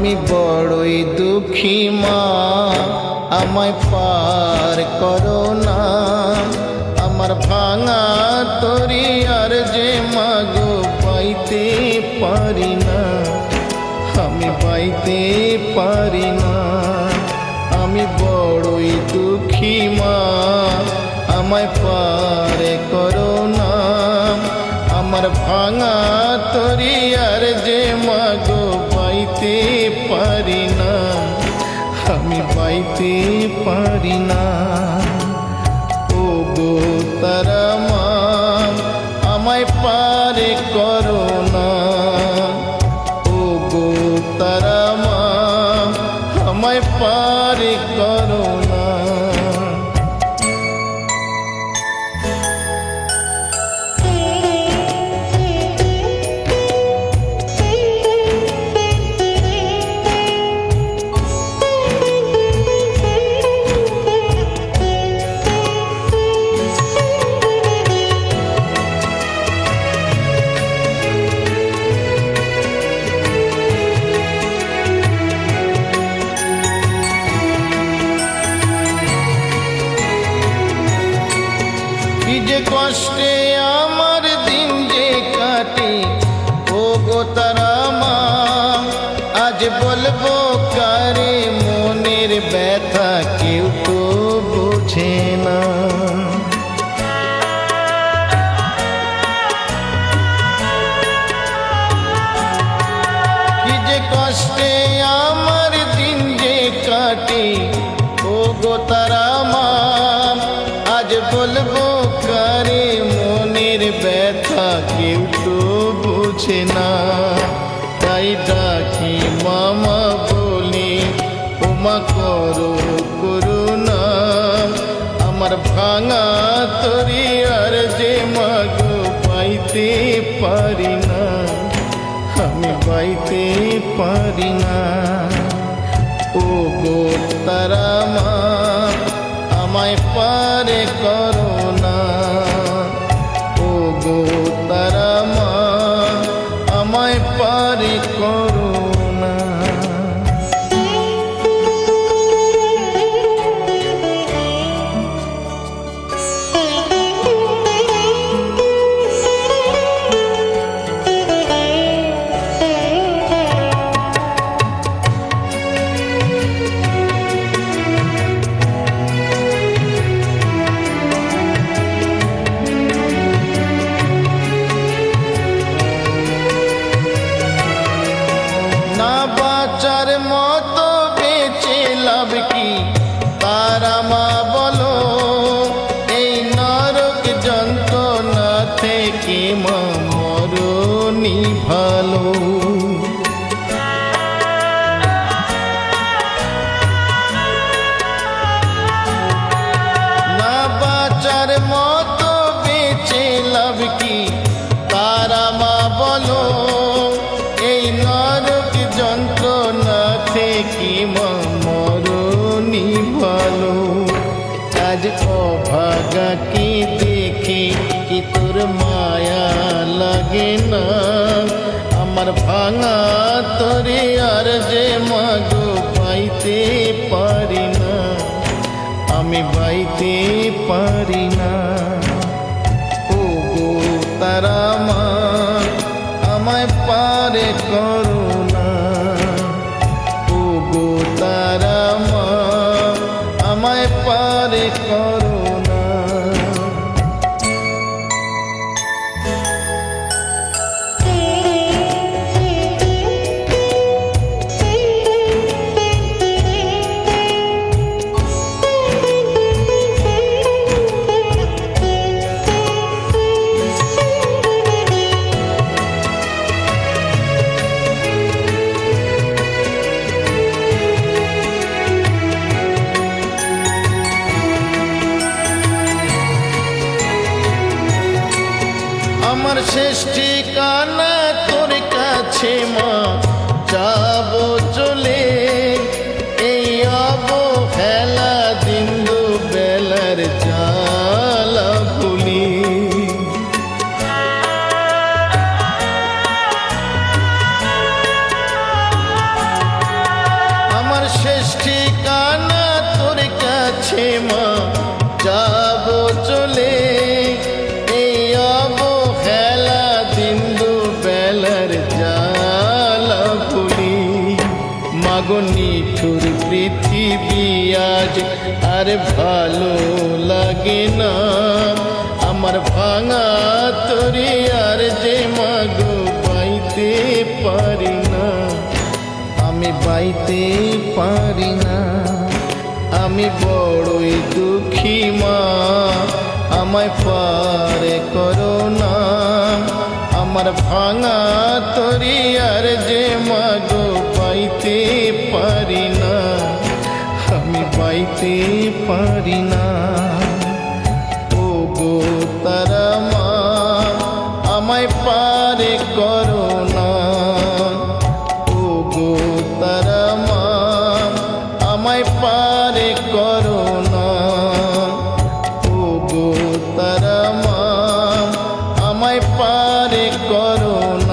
আমি বড়ই দুঃখী মা, আমায় পার করো না। আমার ভাঙা তরি আর যে মাগো পাইতে পারি না, আমি পাইতে পারি না। আমি বড়ই দুঃখী মা, আমায় পার করো না। আমার ভাঙা তরি আর যে মাগো পাইতে পারি না, আমি পাইতে পারি না। ও গো তারা মা, আমায় পার করো না। ও গো তারা মা, আমায় পার করো না। কি যে কষ্টে আমার দিন যে কাটে, ও গো তারা মা, আজ বলবো কারে মনের ব্যথা, কেউ তো বোঝে না। কি যে কষ্টে আমার দিন যে কাটে, ও গো তারা মা, আজ বলবো কারে মনের ব্যথা, কেউ তো বোঝে না। তাই ডাকি মামা বলি, ওমা করো করুণা। আমার ভাঙা তরি আর যে মাগো পাইতে পারি না, আমি পাইতে পারি না। ও গো তারা মা, আমায় পার করো না। ও গো তারা মা, আমায় পার করো না। বাঁচার মতো বেঁচে লাভ কি তারা মা বলো, এই নরক যন্ত্রণা থেকে মা মরণই ভালো। না বাঁচার মতো বেঁচে লাভ কি তারা মা বলো, এই নরক যন্ত্রণা থেকে মা মরণই ভালো। আজ অভাগা কি দেখে কি তোর মায়া লাগে না। আমার ভাঙা তরে আর যে মাগো পাইতে পারি না, আমি পাইতে পারি না। ও গো তারা মা, আমায় পার করো না। ও গো তারা মা, আমায় পার করো না। আমার শেষ ঠিকানা তোর কাছে মা, যাবো চলে এই অবহেলা দিন বেলার জ্বালা ভুলি। শেষ ঠিকানা তোর কাছে মা যাব চলে এই অবহেলা দিন দুবেলার জ্বালা ভুলি মাগো নিঠুর পৃথিবী আজ আর ভালো লাগে না আমার ভাঙা তরি আর যে মাগো পাইতে পারি না আমি পাইতে পারি না আমি বড়ই দুঃখী মা আমায় পারে করো না আমার ভাঙা তরি আর যে মাগো পাইতে পারি না আমি পাইতে পারি না ও গো তারা মা আমায় পারে করো না ও গো তারা মা আমায় পারে করো না ও গো তারা মা আমায় পারে করো না